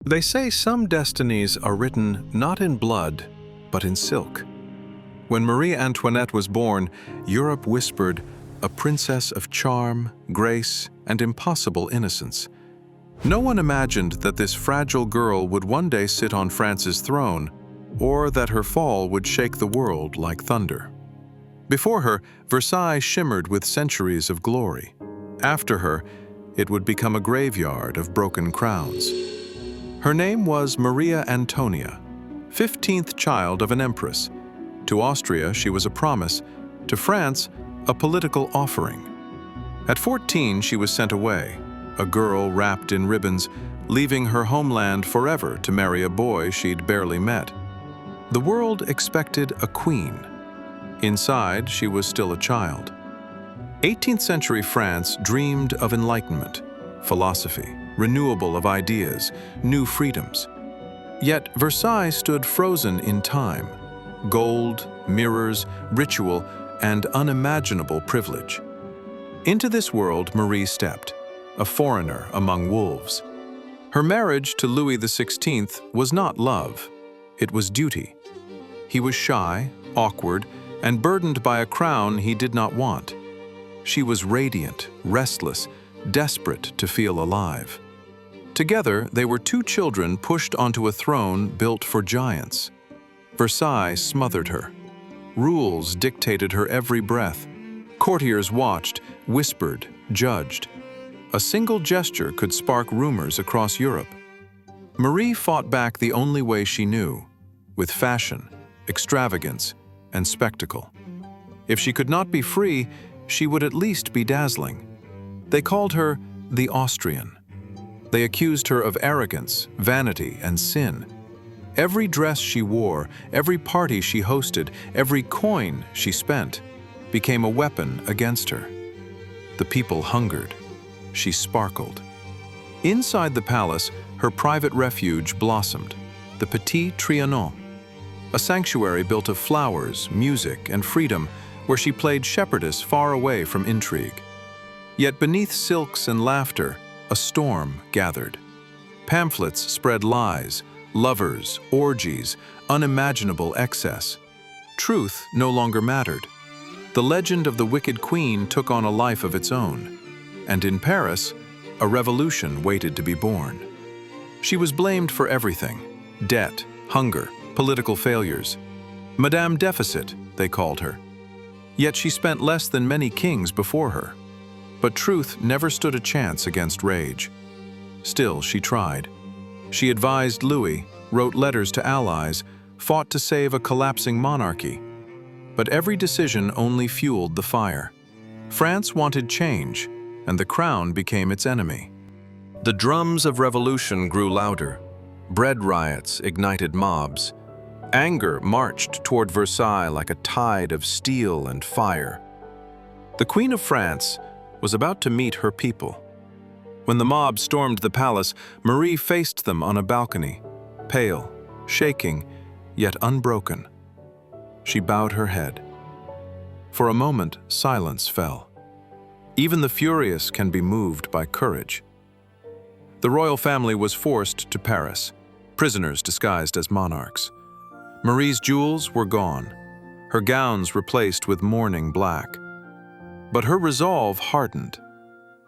They say some destinies are written not in blood, but in silk. When Marie Antoinette was born, Europe whispered, a princess of charm, grace, and impossible innocence. No one imagined that this fragile girl would one day sit on France's throne, or that her fall would shake the world like thunder. Before her, Versailles shimmered with centuries of glory. After her, it would become a graveyard of broken crowns. Her name was Maria Antonia, 15th child of an empress. To Austria, she was a promise. To France, a political offering. At 14, she was sent away, a girl wrapped in ribbons, leaving her homeland forever to marry a boy she'd barely met. The world expected a queen. Inside, she was still a child. 18th century France dreamed of enlightenment, philosophy, renewal of ideas, new freedoms. Yet Versailles stood frozen in time. Gold, mirrors, ritual, and unimaginable privilege. Into this world Marie stepped, a foreigner among wolves. Her marriage to Louis XVI was not love, it was duty. He was shy, awkward, and burdened by a crown he did not want. She was radiant, restless, desperate to feel alive. Together, they were two children pushed onto a throne built for giants. Versailles smothered her. Rules dictated her every breath. Courtiers watched, whispered, judged. A single gesture could spark rumors across Europe. Marie fought back the only way she knew, with fashion, extravagance, and spectacle. If she could not be free, she would at least be dazzling. They called her the Austrian. They accused her of arrogance, vanity, and sin. Every dress she wore, every party she hosted, every coin she spent, became a weapon against her. The people hungered. She sparkled. Inside the palace, her private refuge blossomed, the Petit Trianon, a sanctuary built of flowers, music, and freedom, where she played shepherdess far away from intrigue. Yet beneath silks and laughter, a storm gathered. Pamphlets spread lies, lovers, orgies, unimaginable excess. Truth no longer mattered. The legend of the wicked queen took on a life of its own. And in Paris, a revolution waited to be born. She was blamed for everything: debt, hunger, political failures. Madame Deficit, they called her. Yet she spent less than many kings before her. But truth never stood a chance against rage. Still, she tried. She advised Louis, wrote letters to allies, fought to save a collapsing monarchy. But every decision only fueled the fire. France wanted change, and the crown became its enemy. The drums of revolution grew louder. Bread riots ignited mobs. Anger marched toward Versailles like a tide of steel and fire. The Queen of France was about to meet her people. When the mob stormed the palace, Marie faced them on a balcony, pale, shaking, yet unbroken. She bowed her head. For a moment, silence fell. Even the furious can be moved by courage. The royal family was forced to Paris, prisoners disguised as monarchs. Marie's jewels were gone, her gowns replaced with mourning black. But her resolve hardened.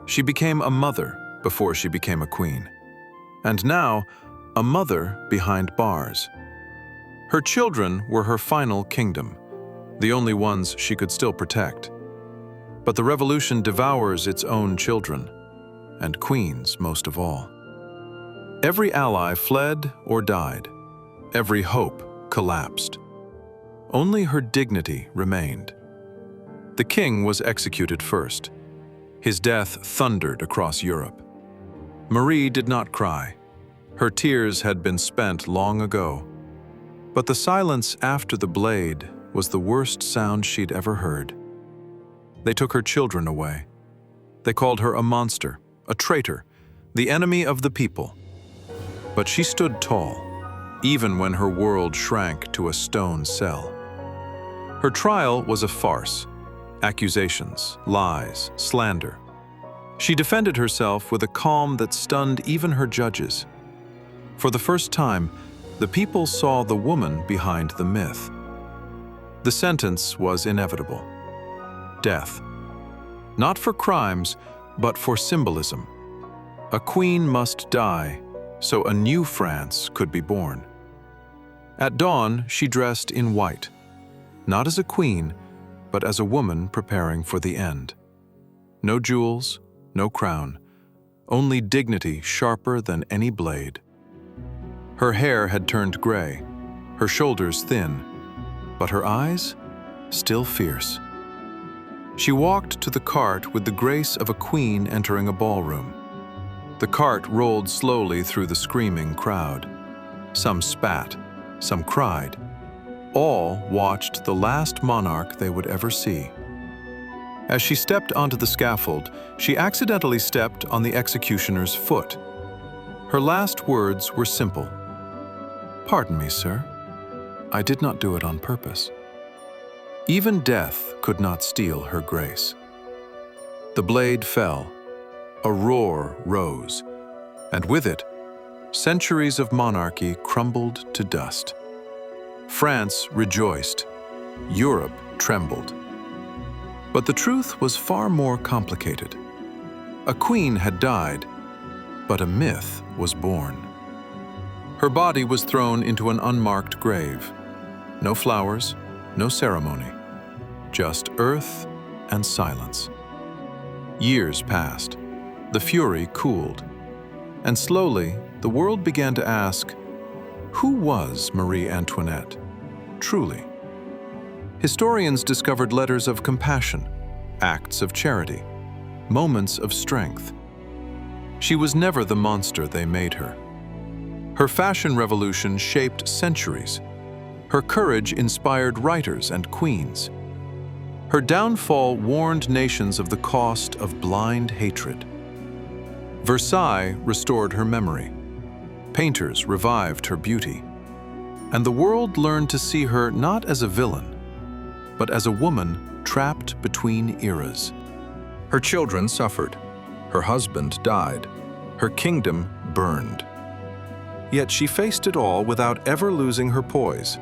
She became a mother before she became a queen. And now, a mother behind bars. Her children were her final kingdom, the only ones she could still protect. But the revolution devours its own children, and queens most of all. Every ally fled or died. Every hope collapsed. Only her dignity remained. The king was executed first. His death thundered across Europe. Marie did not cry. Her tears had been spent long ago. But the silence after the blade was the worst sound she'd ever heard. They took her children away. They called her a monster, a traitor, the enemy of the people. But she stood tall, even when her world shrank to a stone cell. Her trial was a farce. Accusations, lies, slander. She defended herself with a calm that stunned even her judges. For the first time, the people saw the woman behind the myth. The sentence was inevitable: death. Not for crimes, but for symbolism. A queen must die, so a new France could be born. At dawn, she dressed in white, not as a queen, but as a woman preparing for the end. No jewels, no crown, only dignity sharper than any blade. Her hair had turned gray, her shoulders thin, but her eyes still fierce. She walked to the cart with the grace of a queen entering a ballroom. The cart rolled slowly through the screaming crowd. Some spat, some cried. All watched the last monarch they would ever see. As she stepped onto the scaffold, she accidentally stepped on the executioner's foot. Her last words were simple: "Pardon me, sir. I did not do it on purpose." Even death could not steal her grace. The blade fell, a roar rose, and with it, centuries of monarchy crumbled to dust. France rejoiced, Europe trembled. But the truth was far more complicated. A queen had died, but a myth was born. Her body was thrown into an unmarked grave. No flowers, no ceremony, just earth and silence. Years passed, the fury cooled, and slowly the world began to ask, who was Marie Antoinette, truly? Historians discovered letters of compassion, acts of charity, moments of strength. She was never the monster they made her. Her fashion revolution shaped centuries. Her courage inspired writers and queens. Her downfall warned nations of the cost of blind hatred. Versailles restored her memory. Painters revived her beauty. And the world learned to see her not as a villain, but as a woman trapped between eras. Her children suffered. Her husband died. Her kingdom burned. Yet she faced it all without ever losing her poise.